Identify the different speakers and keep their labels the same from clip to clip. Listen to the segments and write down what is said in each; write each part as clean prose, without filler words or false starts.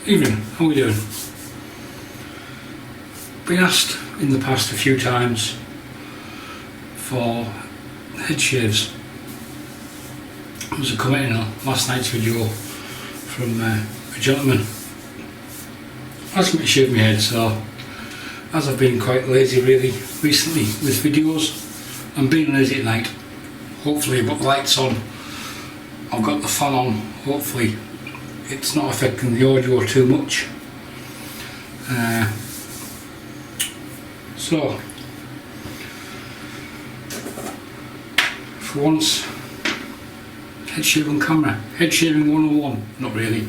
Speaker 1: Evening, how are we doing? Been asked in the past a few times for head shaves. There was a comment in last night's video from a gentleman asking me to shave my head, so as I've been quite lazy really recently with videos, I'm being lazy at night. Hopefully I've got the lights on, I've got the fan on, hopefully it's not affecting the audio too much. So, for once, head shave on camera. Head shaving 101, not really.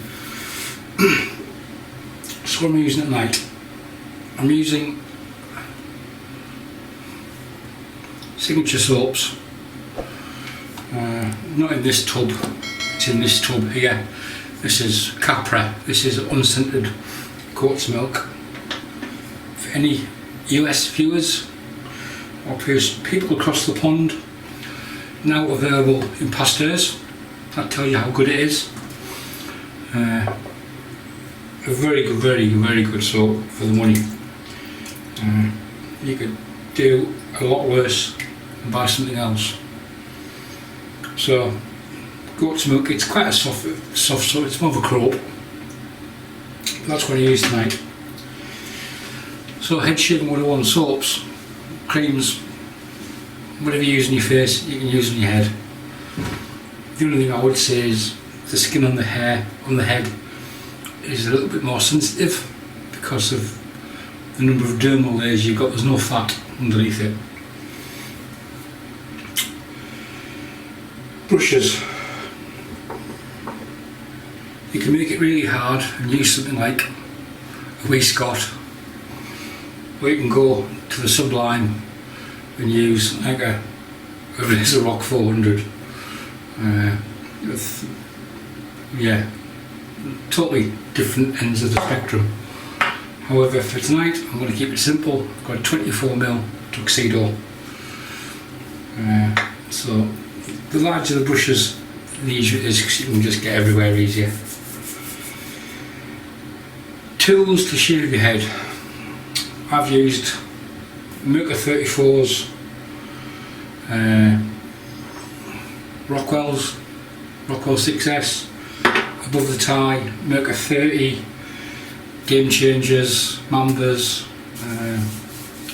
Speaker 1: So what am I using at night? I'm using signature soaps. Not in this tub, it's in this tub here. This is Capra, this is unscented goat's milk. For any US viewers or people across the pond, now available in Pasteurs. That tells you how good it is. A very good soap for the money. You could do a lot worse and buy something else. So, goat's milk, it's quite a soft soap, it's more of a croap. That's what I use tonight. So head shaving 101 soaps, creams, whatever you use on your face, you can use on your head. The only thing I would say is the skin on the head is a little bit more sensitive because of the number of dermal layers you've got. There's no fat underneath it. Brushes. You can make it really hard and use something like a wee Scott, or you can go to the Sublime and use like a Razor Rock 400. Yeah, totally different ends of the spectrum. However, for tonight I'm going to keep it simple. I've got a 24mm Tuxedo. So the larger the brushes, the easier it is because you can just get everywhere easier. Tools to shave your head. I've used Merca 34s, Rockwell 6S, above the tie, Merca 30, Game Changers, Mambas.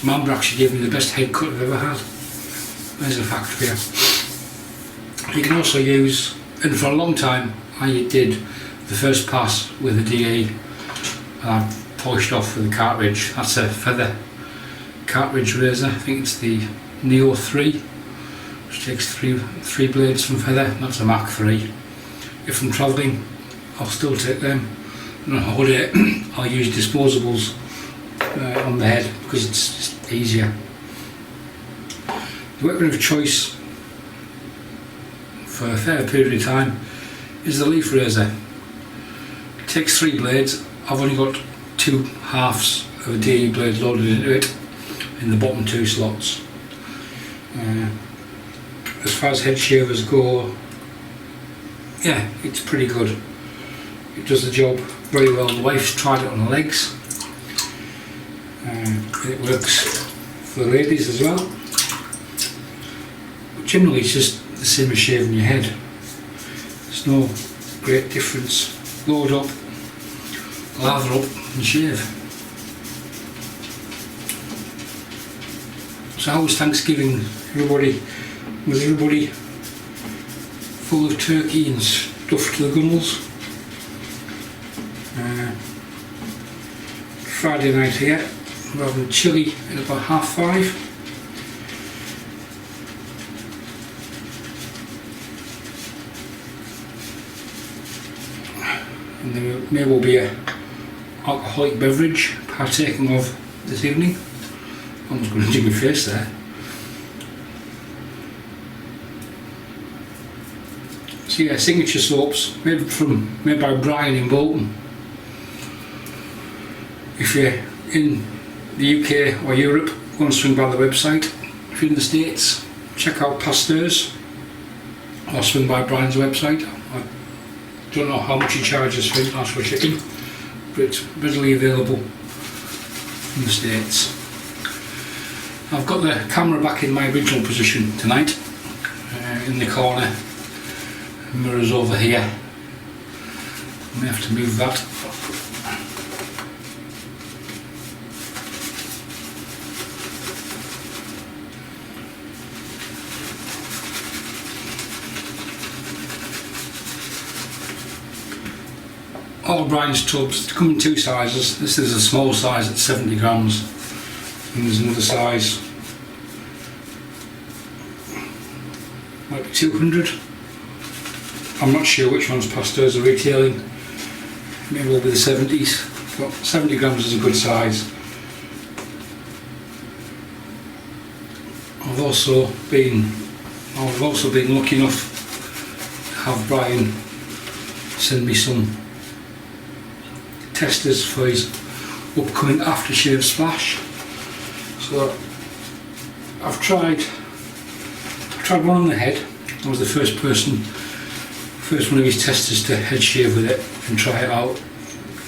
Speaker 1: Mamba actually gave me the best head cut I've ever had. There's a fact for you. You can also use, and for a long time I did the first pass with a DE and I polished off with a cartridge. That's a feather cartridge razor. I think it's the Neo 3, which takes three blades from feather. That's a Mark 3. If I'm travelling, I'll still take them. And on holiday, I'll use disposables on the head because it's just easier. The weapon of choice for a fair period of time is the leaf razor. It takes 3 blades. I've only got 2 halves of a DE blade loaded into it in the bottom 2 slots. As far as head shavers go, yeah, it's pretty good. It does the job very well. The wife's tried it on her legs. It works for the ladies as well. But generally it's just the same as shaving your head. There's no great difference. Load up, lather up and shave. So how was Thanksgiving? Was everybody full of turkey and stuffed to the gunnels? Friday night here, we're having chilli at about 5:30. And there may well be an alcoholic beverage partaking of this evening. I was going to do my face there. So yeah, signature soaps made by Brian in Bolton. If you're in the UK or Europe, go and swing by the website. If you're in the States, check out Pasteurs or swing by Brian's website. I don't know how much he charges for international shipping, but it's readily available in the States. I've got the camera back in my original position tonight, in the corner. The mirror's over here. I may have to move that. All Brian's tubs come in two sizes. This is a small size at 70 grams, and there's another size, might be 200. I'm not sure which ones Pasteurs are retailing. Maybe will be the 70s, but 70 grams is a good size. I've also been lucky enough to have Brian send me some testers for his upcoming aftershave splash. So I've tried one on the head. I was the first one of his testers to head shave with it and try it out,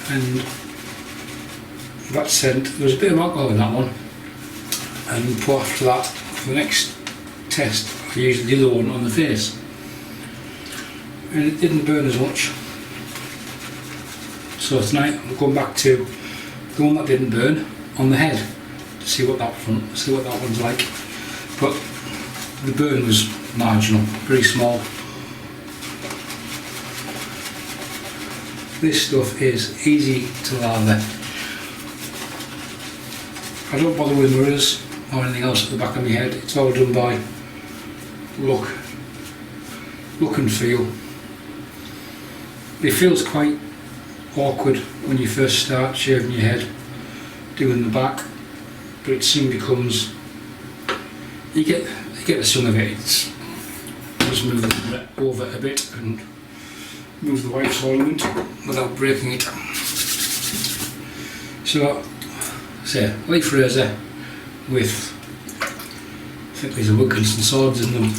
Speaker 1: and that scent, there was a bit of alcohol in that one, and after that, for the next test, I used the other one on the face, and it didn't burn as much. So tonight I'm going back to the one that didn't burn on the head to see what that one's like. But the burn was marginal, very small. This stuff is easy to lather. I don't bother with mirrors or anything else at the back of my head. It's all done by look and feel. It feels quite awkward when you first start shaving your head, doing the back, but it soon becomes, you get the swing of it. It's just move it over a bit and move the wife's ornament without breaking it. So, say, leaf razor with, I think these are Wilkinson swords in them,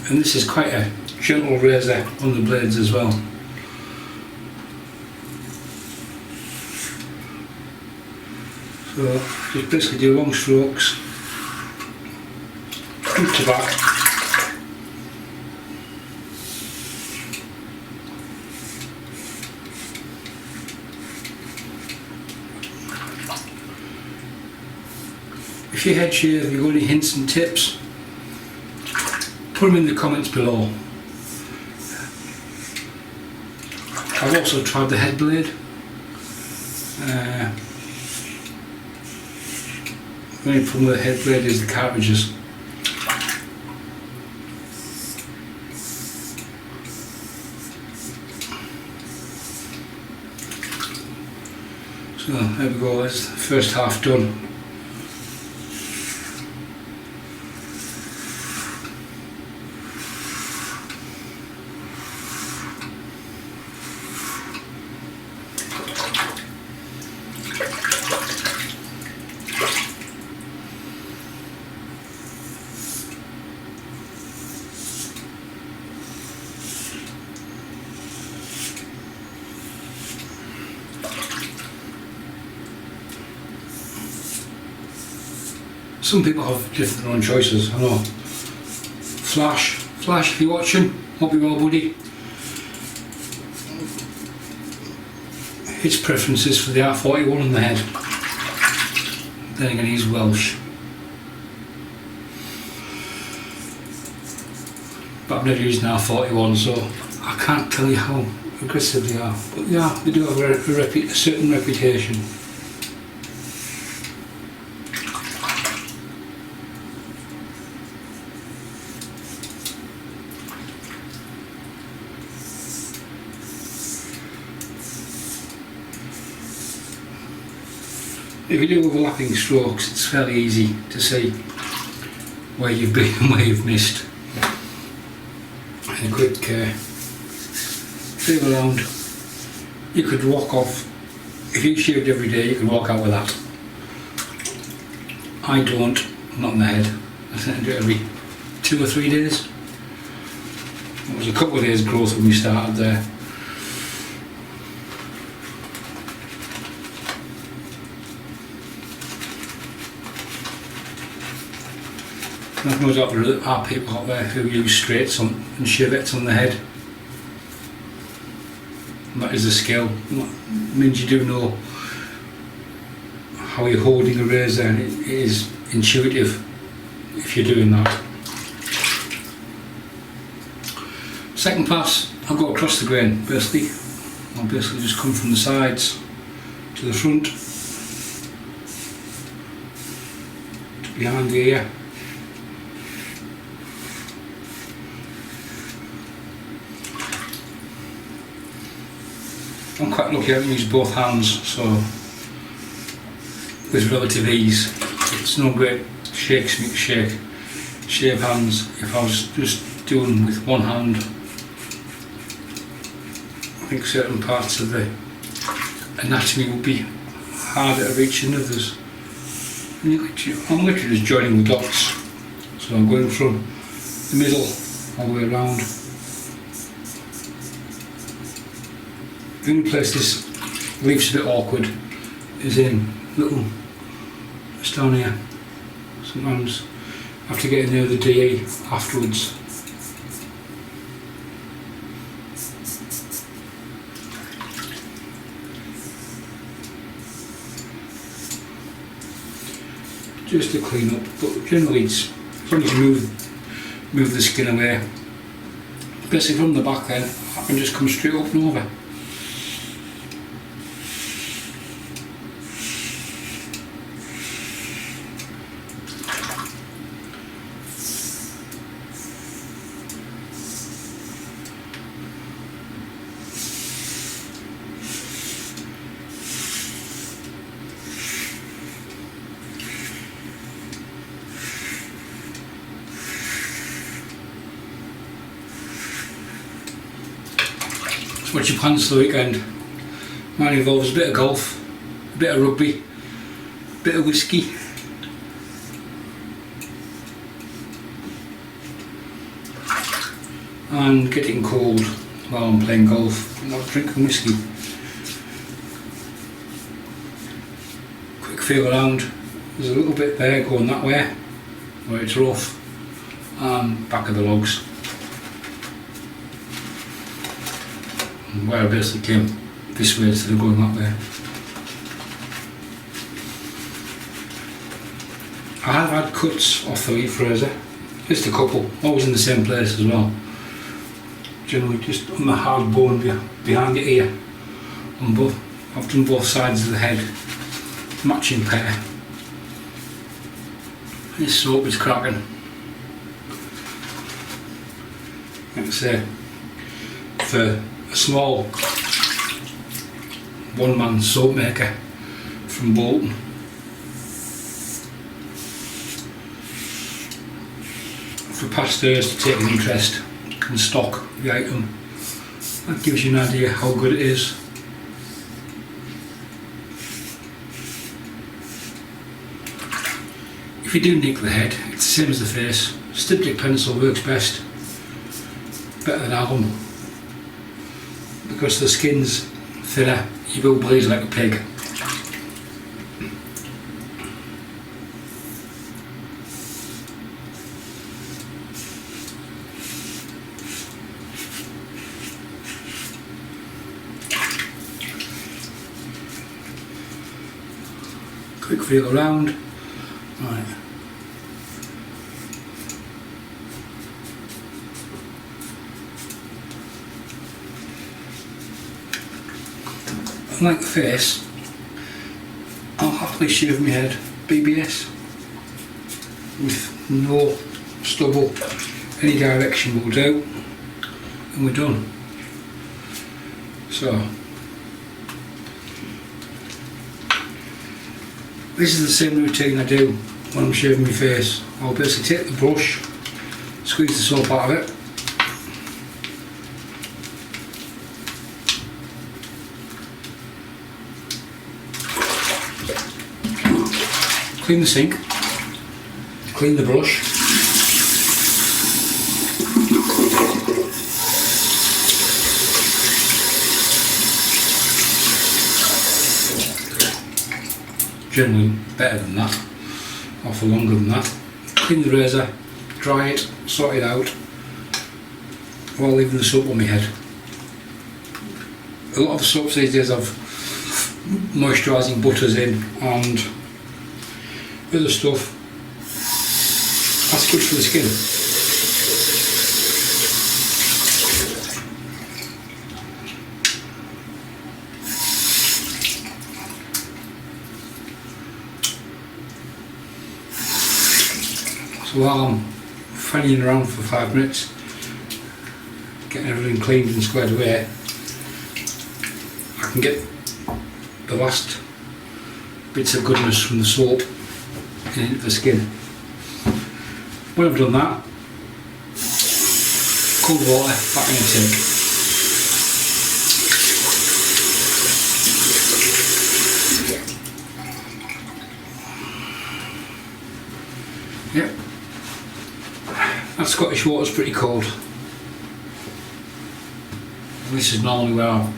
Speaker 1: and this is quite a gentle razor on the blades as well. So just basically do long strokes, front to back. If you head shave, you've got any hints and tips, put them in the comments below. I've also tried the head blade. The only problem with the head blade is the cartridges. So there we go, that's the first half done. Some people have different own choices, I know. Flash, if you're watching, hope you're well, buddy. His preference is for the R41 on the head. Then again, he's Welsh. But I've never used an R41, so I can't tell you how aggressive they are. But yeah, they do have a certain reputation. If you do overlapping strokes, it's fairly easy to see where you've been and where you've missed. And a quick feel around. You could walk off, if you shaved every day, you could walk out with that. I don't, not in the head. I tend to do it every 2 or 3 days. It was a couple of days growth when we started there. I've no doubt there are people out there who use straights on and chevettes on the head. And that is a skill. It means you do know how you're holding a razor, and it is intuitive if you're doing that. Second pass, I'll go across the grain basically. I'll basically just come from the sides to the front, to behind the ear. I'm quite lucky I can use both hands, so with relative ease. It's no great shakes me to shave hands. If I was just doing with one hand, I think certain parts of the anatomy would be harder to reach than others. I'm literally just joining the dots, so I'm going from the middle all the way around. The only place this leaf's a bit awkward is in little, just down here. Sometimes I have to get in near the DE afterwards. Just to clean up, but generally it's as long as you move the skin away. Basically from the back then, I can just come straight up and over. What's your plans for the weekend? Mine involves a bit of golf, a bit of rugby, a bit of whiskey. And getting cold while I'm playing golf and not drinking whiskey. Quick feel around, there's a little bit there going that way, where it's rough, and back of the logs. Where I basically came this way instead of going that way. I have had cuts off the leaf razor, just a couple, always in the same place as well. Generally just on the hard bone behind the ear. On both, I've done both sides of the head, matching pair. This soap is cracking. Like I say, for a small one-man soap maker from Bolton. For Pasteurs to take an interest and stock the item, that gives you an idea how good it is. If you do nick the head, it's the same as the face. Styptic pencil works best, better than alum. Because the skin's thinner, you will blaze like a pig. Quick feel around. Right. Like the face, I'll happily shave my head BBS with no stubble, any direction will do, and we're done. So this is the same routine I do when I'm shaving my face. I'll basically take the brush, squeeze the soap out of it, clean the sink, clean the brush, generally better than that, or for longer than that. Clean the razor, dry it, sort it out, while leaving the soap on my head. A lot of the soaps these days have moisturising butters in and other stuff. That's good for the skin. So while I'm fanning around for 5 minutes, getting everything cleaned and squared away, I can get the last bits of goodness from the soap into the skin. When I've done that, cold water back in the tank. Yep, that Scottish water's pretty cold. This is normally where I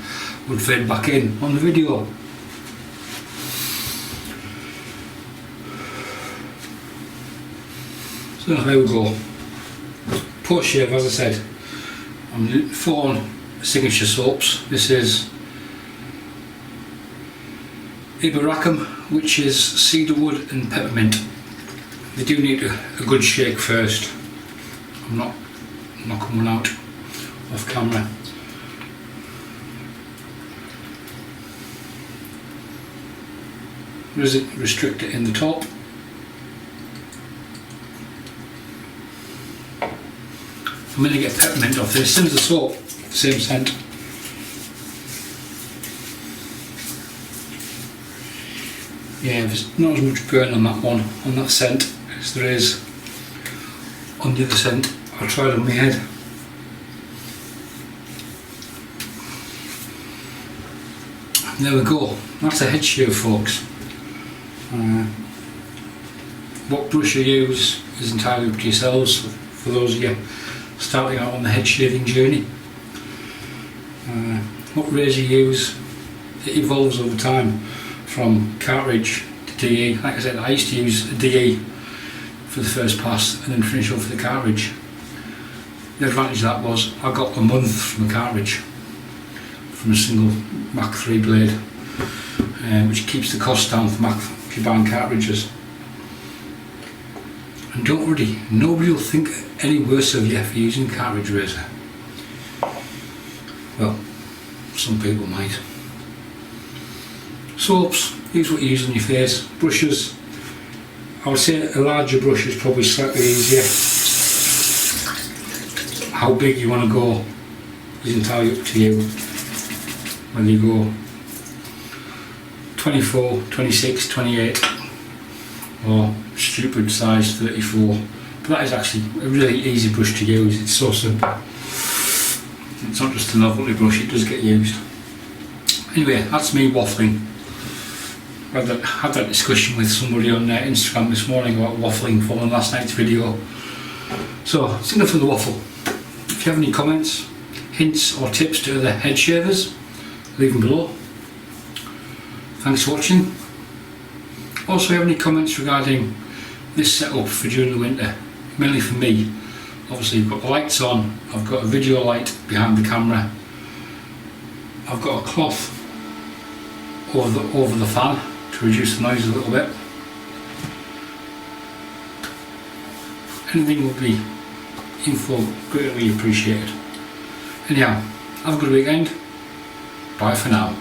Speaker 1: would fade back in on the video. So there we go. Post shave, as I said, I'm using 4 signature soaps. This is Eboracum, which is cedarwood and peppermint. They do need a good shake first. I'm not knocking one out off camera. Restrict it in the top. I'm going to get peppermint off this. Same as the soap, same scent. Yeah, there's not as much burn on that one, on that scent, as there is on the other scent. I'll try it on my head. And there we go. That's a head shave, folks. What brush you use is entirely up to yourselves, for those of you starting out on the head shaving journey. What razor you use, it evolves over time from cartridge to DE. Like I said, I used to use a DE for the first pass and then finish off with the cartridge. The advantage of that was I got a month from a cartridge, from a single Mach 3 blade, which keeps the cost down for Mach if you're buying cartridges. And don't worry, nobody will think any worse of you for using cartridge razor. Well, some people might. Soaps, use what you use on your face. Brushes, I would say a larger brush is probably slightly easier. How big you want to go is entirely up to you. Whether you go 24, 26, 28 or stupid size 34. But that is actually a really easy brush to use. It's so simple. It's not just a novelty brush, it does get used. Anyway, that's me waffling. I had that discussion with somebody on Instagram this morning about waffling following last night's video. So, it's enough of the waffle. If you have any comments, hints or tips to other head shavers, leave them below. Thanks for watching. Also, if you have any comments regarding this setup for during the winter, mainly for me. Obviously, you've got the lights on, I've got a video light behind the camera, I've got a cloth over the fan to reduce the noise a little bit. Anything would be info greatly appreciated. Anyhow, have a good weekend. Bye for now.